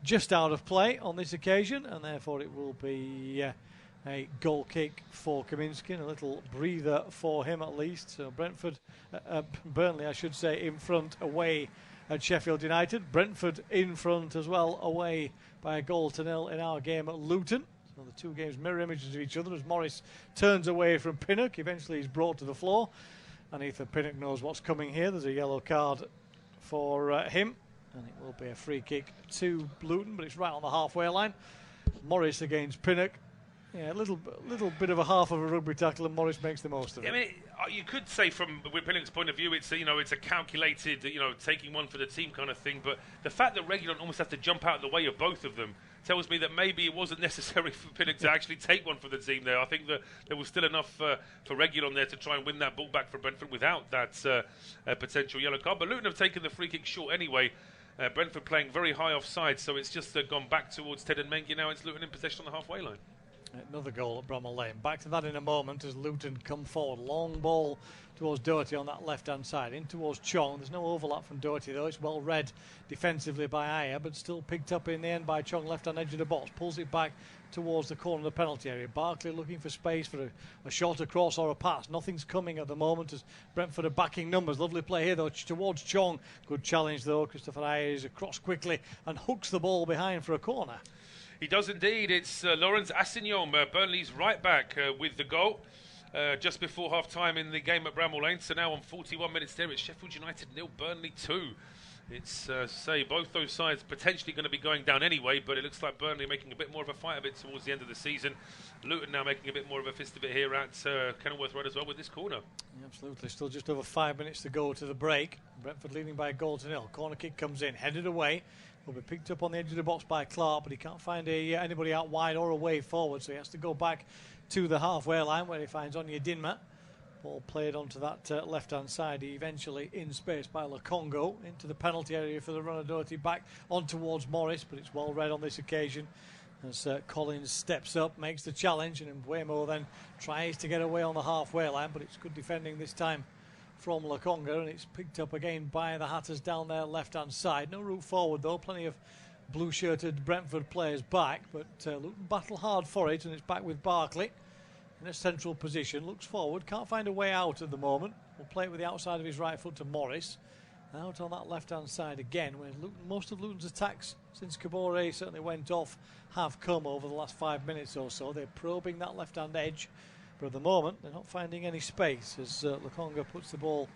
just out of play on this occasion, and therefore it will be a goal kick for Kaminski, and a little breather for him at least. So Burnley, I should say, in front away at Sheffield United. Brentford in front as well, away by 1-0 in our game at Luton. So the two games mirror images of each other as Morris turns away from Pinnock. Eventually he's brought to the floor, and Ethan Pinnock knows what's coming here. There's a yellow card for him. And it will be a free kick to Luton, but it's right on the halfway line. Morris against Pinnock. Yeah, a little bit of a half of a rugby tackle, and Morris makes the most of it. I mean, you could say from Pinnock's point of view, it's a calculated, taking one for the team kind of thing. But the fact that Reguilon almost has to jump out of the way of both of them tells me that maybe it wasn't necessary for Pinnock to actually take one for the team there. I think that there was still enough for Reguilon there to try and win that ball back for Brentford without that potential yellow card. But Luton have taken the free kick short anyway. Brentford playing very high offside, so it's just gone back towards Ted and Mengi. Now it's Luton in possession on the halfway line. Another goal at Bramall Lane. Back to that in a moment as Luton come forward. Long ball towards Doherty on that left-hand side. In towards Chong. There's no overlap from Doherty though. It's well read defensively by Aya, but still picked up in the end by Chong, left-hand edge of the box. Pulls it back towards the corner of the penalty area. Barkley looking for space for a shorter cross or a pass. Nothing's coming at the moment as Brentford are backing numbers. Lovely play here though towards Chong. Good challenge though. Christopher Aya is across quickly and hooks the ball behind for a corner. He does indeed. It's Lawrence Assignon, Burnley's right back, with the goal just before half-time in the game at Bramall Lane. So now on 41 minutes there, it's Sheffield United 0, Burnley 2. It's, both those sides potentially going to be going down anyway, but it looks like Burnley making a bit more of a fight of it towards the end of the season. Luton now making a bit more of a fist of it here at Kenilworth Road as well with this corner. Yeah, absolutely. Still just over 5 minutes to go to the break. Brentford leading by a goal to nil. Corner kick comes in, headed away. Will be picked up on the edge of the box by Clark, but he can't find anybody out wide or away forward, so he has to go back to the halfway line where he finds Onyedinma. Ball played onto that left-hand side, eventually in space by Lokongo, into the penalty area for the runner Doherty, back on towards Morris, but it's well read on this occasion as Collins steps up, makes the challenge, and Mbeumo then tries to get away on the halfway line, but it's good defending this time from Lokonga, and it's picked up again by the Hatters down their left-hand side. No route forward though, plenty of blue-shirted Brentford players back, but Luton battle hard for it, and it's back with Barkley in a central position. Looks forward, can't find a way out at the moment. Will play it with the outside of his right foot to Morris. Out on that left-hand side again, where most of Luton's attacks since Kabore certainly went off have come over the last 5 minutes or so. They're probing that left-hand edge, but at the moment they're not finding any space as Lokonga puts the ball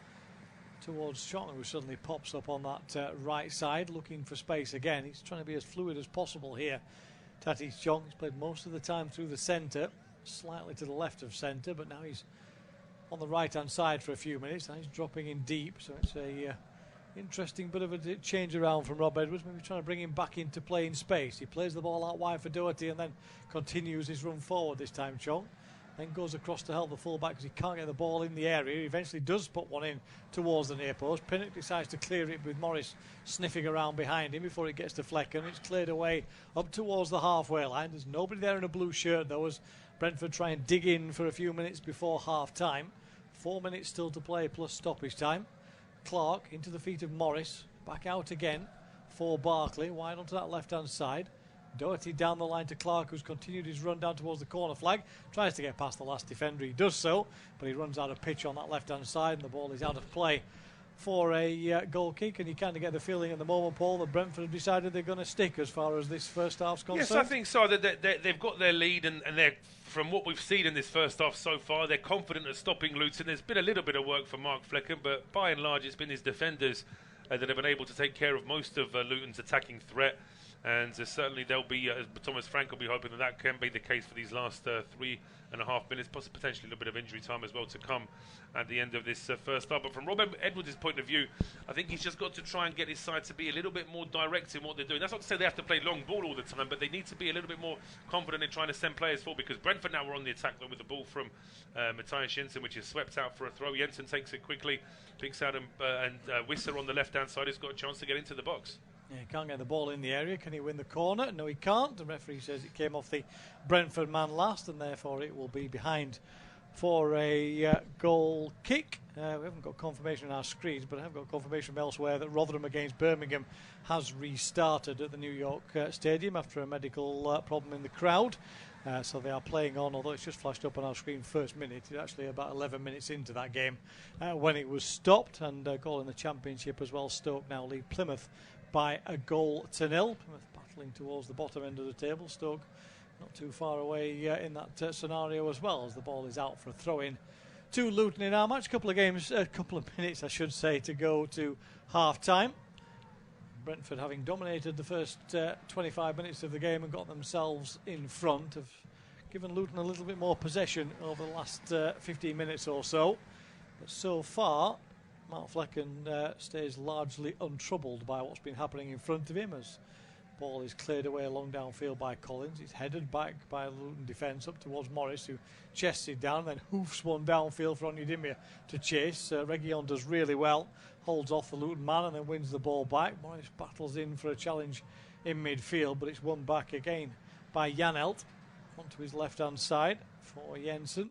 towards Chong, who suddenly pops up on that right side looking for space again. He's trying to be as fluid as possible here. Tatis Chong, he's played most of the time through the centre, slightly to the left of centre, but now he's on the right-hand side for a few minutes. Now he's dropping in deep, so it's a interesting bit of a change around from Rob Edwards, maybe trying to bring him back into play in space. He plays the ball out wide for Doherty and then continues his run forward this time, Chong. Then goes across to help the fullback because he can't get the ball in the area. He eventually does put one in towards the near post. Pinnock decides to clear it with Morris sniffing around behind him before it gets to Flecken. It's cleared away up towards the halfway line. There's nobody there in a blue shirt though as Brentford try and dig in for a few minutes before half time. 4 minutes still to play plus stoppage time. Clark into the feet of Morris. Back out again for Barkley. Wide onto that left hand side. Doherty down the line to Clark, who's continued his run down towards the corner flag. Tries to get past the last defender. He does so, but he runs out of pitch on that left-hand side, and the ball is out of play for a goal kick. And you kind of get the feeling at the moment, Paul, that Brentford have decided they're going to stick as far as this first half's concerned. Yes, I think so. They've got their lead, and they're, from what we've seen in this first half so far, they're confident of stopping Luton. There's been a little bit of work for Mark Flecken, but by and large, it's been his defenders that have been able to take care of most of Luton's attacking threat. And certainly they'll be, Thomas Frank will be hoping that can be the case for these last 3.5 minutes, plus potentially a little bit of injury time as well to come at the end of this first half. But from Rob Edwards' point of view, I think he's just got to try and get his side to be a little bit more direct in what they're doing. That's not to say they have to play long ball all the time, but they need to be a little bit more confident in trying to send players forward, because Brentford now are on the attack with the ball from Matthias Jensen, which is swept out for a throw. Jensen takes it quickly, picks out and Wissa on the left-hand side has got a chance to get into the box. Yeah, he can't get the ball in the area. Can he win the corner? No, he can't. The referee says it came off the Brentford man last, and therefore it will be behind for a goal kick. We haven't got confirmation on our screens, but I have got confirmation from elsewhere that Rotherham against Birmingham has restarted at the New York Stadium after a medical problem in the crowd. So they are playing on, although it's just flashed up on our screen first minute. It's actually about 11 minutes into that game when it was stopped, and a goal in the Championship as well. Stoke now lead Plymouth by a goal to nil. Plymouth battling towards the bottom end of the table. Stoke not too far away in that scenario as well, as the ball is out for a throw-in to Luton in our match. Couple of minutes, I should say, to go to half-time. Brentford, having dominated the first 25 minutes of the game and got themselves in front, have given Luton a little bit more possession over the last 15 minutes or so. But so far, Mark Flecken stays largely untroubled by what's been happening in front of him, as Ball is cleared away along downfield by Collins. It's headed back by Luton defence up towards Morris, who chests it down, then hoofs one downfield for Onyedimir to chase. Reguilón does really well, holds off the Luton man and then wins the ball back. Morris battles in for a challenge in midfield, but it's won back again by Janelt onto his left-hand side for Jensen.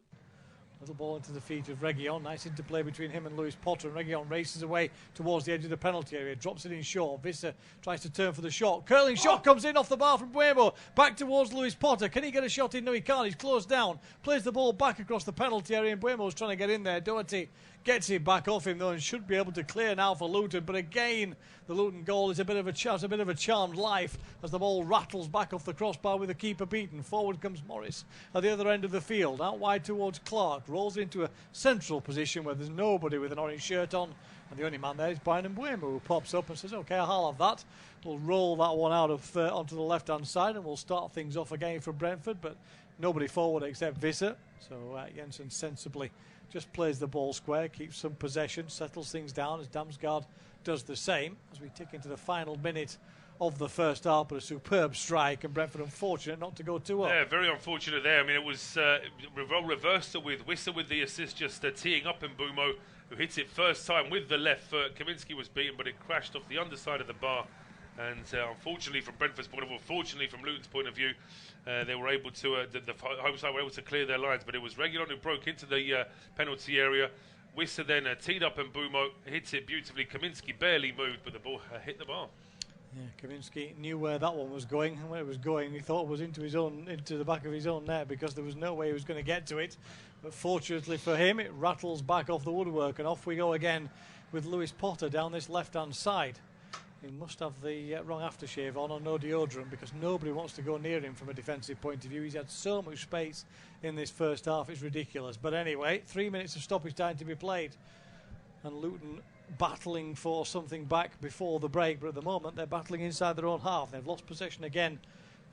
Little ball into the feet of Reguilón. Nice interplay between him and Lewis Potter. And Reguilón races away towards the edge of the penalty area. Drops it in short. Wissa tries to turn for the shot. Curling shot comes in off the bar from Mbeumo. Back towards Lewis Potter. Can he get a shot in? No, he can't. He's closed down. Plays the ball back across the penalty area. And Mbeumo's trying to get in there. Doherty gets it back off him though and should be able to clear now for Luton. But again, the Luton goal is a bit of a charmed life as the ball rattles back off the crossbar with the keeper beaten. Forward comes Morris at the other end of the field. Out wide towards Clark. Rolls into a central position where there's nobody with an orange shirt on. And the only man there is Bryan Mbeumo, who pops up and says, OK, I'll have that. We'll roll that one out of onto the left-hand side and we'll start things off again for Brentford. But nobody forward except Wissa. So Jensen sensibly just plays the ball square, keeps some possession, settles things down as Damsgaard does the same as we tick into the final minute of the first half. But a superb strike, and Brentford unfortunate not to go 2-0. Yeah, very unfortunate there. I mean, it was reversal with Wissa with the assist, just teeing up Mbeumo, who hits it first time with the left foot. Kaminski was beaten, but it crashed off the underside of the bar. And unfortunately from Brentford's point of view, fortunately from Luton's point of view, they were able to, the home side were able to clear their lines, but it was Reguilón who broke into the penalty area. Wissa then teed up Mbeumo, hits it beautifully. Kaminski barely moved, but the ball hit the bar. Yeah, Kaminski knew where that one was going, and where it was going, he thought it was into the back of his own net because there was no way he was going to get to it. But fortunately for him, it rattles back off the woodwork, and off we go again with Lewis Potter down this left-hand side. He must have the wrong aftershave on or no deodorant because nobody wants to go near him from a defensive point of view. He's had so much space in this first half, it's ridiculous. But anyway, 3 minutes of stoppage time to be played. And Luton battling for something back before the break, but at the moment they're battling inside their own half. They've lost possession again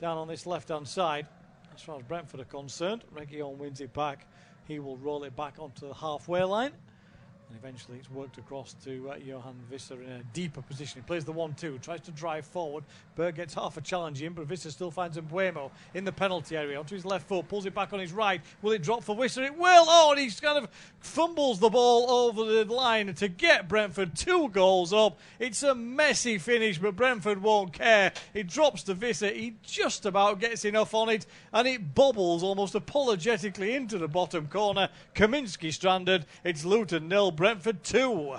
down on this left-hand side. As far as Brentford are concerned, Reguilón wins it back. He will roll it back onto the halfway line. And eventually it's worked across to Yoan Wissa in a deeper position. He plays the 1-2, tries to drive forward. Berg gets half a challenge in, but Wissa still finds Mbeumo in the penalty area. Onto his left foot, pulls it back on his right. Will it drop for Wissa? It will! Oh, and he kind of fumbles the ball over the line to get Brentford 2 goals up. It's a messy finish, but Brentford won't care. It drops to Wissa. He just about gets enough on it, and it bobbles almost apologetically into the bottom corner. Kaminski stranded. It's Luton 0, Brentford 2.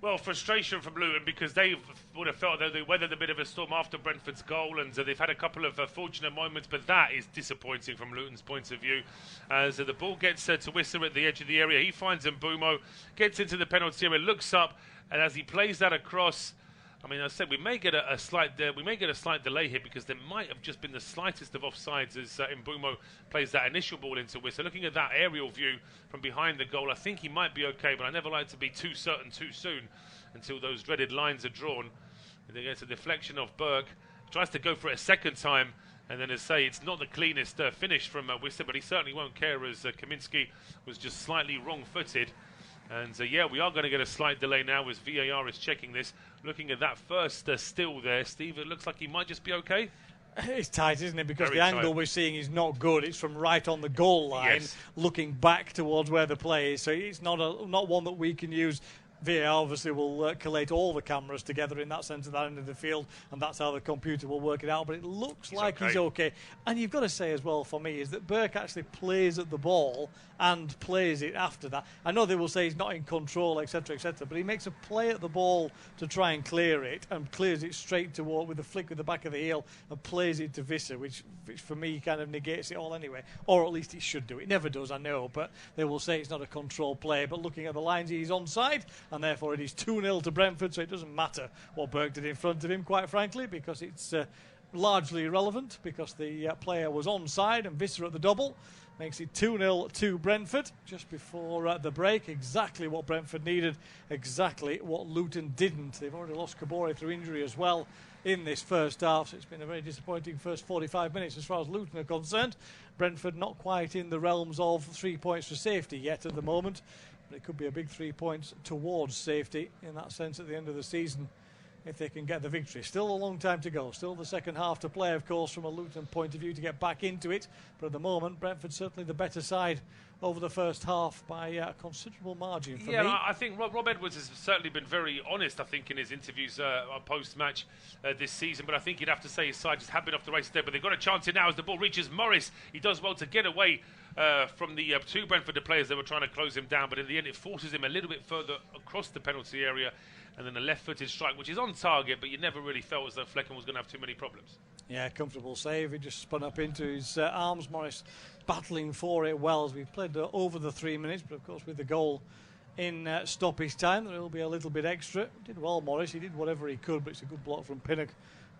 Well, frustration from Luton because they would have felt that they weathered a bit of a storm after Brentford's goal, and they've had a couple of fortunate moments, but that is disappointing from Luton's point of view. As the ball gets to Wissa at the edge of the area, he finds Mbeumo, gets into the penalty area, looks up, and as he plays that across, I mean, I said we may get a slight delay here because there might have just been the slightest of offsides as Mbeumo plays that initial ball into Wissa. Looking at that aerial view from behind the goal, I think he might be okay, but I never like to be too certain too soon until those dreaded lines are drawn. And then gets a deflection of Berg, tries to go for it a second time, and then as say it's not the cleanest finish from Wissa, but he certainly won't care as Kaminski was just slightly wrong-footed. And yeah, we are going to get a slight delay now as VAR is checking this. Looking at that first still there, Steve, it looks like he might just be okay. It's tight, isn't it? Because Very the angle tight. we're seeing is not good. It's from right on the goal line, Yes. looking back towards where the play is. So it's not one that we can use. VAR obviously will collate all the cameras together in that sense at that end of the field, and that's how the computer will work it out. But it looks like he's okay. And you've got to say as well, for me, is that Burke actually plays at the ball and plays it after that. I know they will say he's not in control, etc., but he makes a play at the ball to try and clear it, and clears it straight toward with a flick with the back of the heel, and plays it to Wissa, which for me kind of negates it all anyway. Or at least it should do. It never does, I know, but they will say it's not a control play. But looking at the lines, he's onside, and therefore it is 2-0 to Brentford, so it doesn't matter what Burke did in front of him, quite frankly, because it's largely irrelevant, because the player was onside and Wissa at the double. Makes it 2-0 to Brentford just before the break. Exactly what Brentford needed, exactly what Luton didn't. They've already lost Kabore through injury as well in this first half, so it's been a very disappointing first 45 minutes as far as Luton are concerned. Brentford not quite in the realms of 3 points for safety yet at the moment, but it could be a big 3 points towards safety in that sense at the end of the season if they can get the victory. Still a long time to go. Still the second half to play, of course, from a Luton point of view to get back into it. But at the moment, Brentford certainly the better side over the first half by a considerable margin for me. Yeah, I think Rob Edwards has certainly been very honest, I think, in his interviews post-match this season. But I think you'd have to say his side just have been off the race today. But they've got a chance here now as the ball reaches Morris. He does well to get away from the two Brentford players that were trying to close him down. But in the end, it forces him a little bit further across the penalty area. And then a left-footed strike, which is on target, but you never really felt as though Flecken was going to have too many problems. Yeah, comfortable save. He just spun up into his arms. Morris battling for it well as we've played over the 3 minutes, but of course with the goal in stoppage time, there will be a little bit extra. Did well, Morris. He did whatever he could, but it's a good block from Pinnock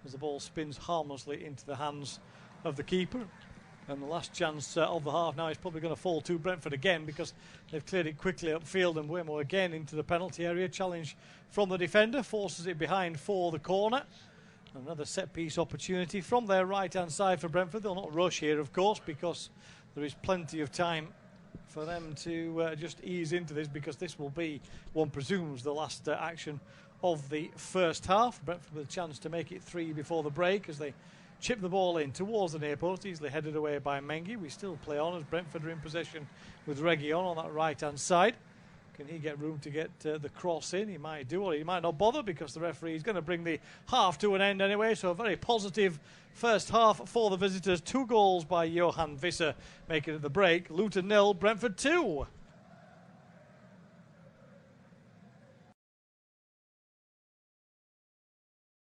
as the ball spins harmlessly into the hands of the keeper. And the last chance of the half now is probably going to fall to Brentford again because they've cleared it quickly upfield, and Mbeumo again into the penalty area. Challenge from the defender, forces it behind for the corner. Another set-piece opportunity from their right-hand side for Brentford. They'll not rush here, of course, because there is plenty of time for them to just ease into this, because this will be, one presumes, the last action of the first half. Brentford with a chance to make it 3 before the break as they chip the ball in towards the near post, easily headed away by Mengi. We still play on as Brentford are in possession with Reguilon on that right-hand side. Can he get room to get the cross in? He might do, or he might not bother because the referee is going to bring the half to an end anyway. So a very positive first half for the visitors. 2 goals by Yoan Wissa making it the break. Luton 0, Brentford 2.